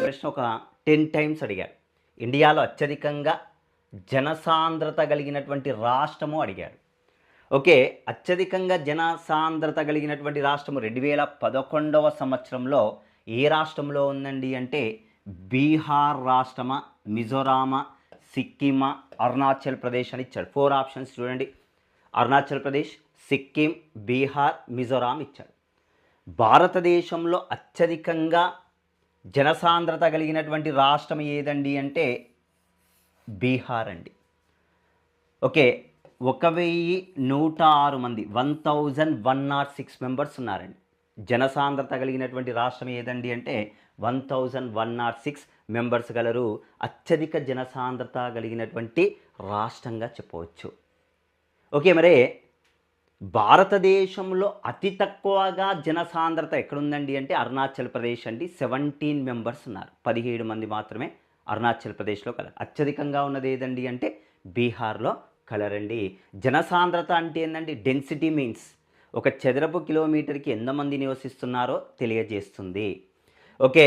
ప్రశ్న ఒక 10 టైమ్స్ అడిగారు. ఇండియాలో అత్యధికంగా జనసాంద్రత కలిగినటువంటి రాష్ట్రము అడిగారు. ఓకే, అత్యధికంగా జనసాంద్రత కలిగినటువంటి రాష్ట్రము 2011వ సంవత్సరంలో ఏ రాష్ట్రంలో ఉందండి అంటే బీహార్ రాష్ట్రమా, మిజోరామా, సిక్కిమా, అరుణాచల్ ప్రదేశ్ అని ఇచ్చాడు. 4 ఆప్షన్స్ చూడండి. అరుణాచల్ ప్రదేశ్, సిక్కిం, బీహార్, మిజోరాం ఇచ్చాడు. భారతదేశంలో అత్యధికంగా జనసాంద్రత కలిగినటువంటి రాష్ట్రం ఏదండి అంటే బీహార్ అండి. ఓకే, 1106 మంది 1106 మెంబర్స్ ఉన్నారండి. జనసాంద్రత కలిగినటువంటి రాష్ట్రం ఏదండి అంటే 1106 మెంబర్స్ గలరు. అత్యధిక జనసాంద్రత కలిగినటువంటి రాష్ట్రంగా చెప్పవచ్చు. ఓకే, మరి భారతదేశంలో అతి తక్కువగా జనసాంద్రత ఎక్కడుందండి అంటే అరుణాచల్ ప్రదేశ్ అండి. 17 మెంబర్స్ ఉన్నారు. 17 మంది మాత్రమే అరుణాచల్ ప్రదేశ్లో కలరు. అత్యధికంగా ఉన్నది ఏదండి అంటే బీహార్లో కలరండి. జనసాంద్రత అంటే ఏంటంటే డెన్సిటీ మీన్స్ ఒక చదరపు కిలోమీటర్కి ఎంతమంది నివసిస్తున్నారో తెలియజేస్తుంది. ఓకే,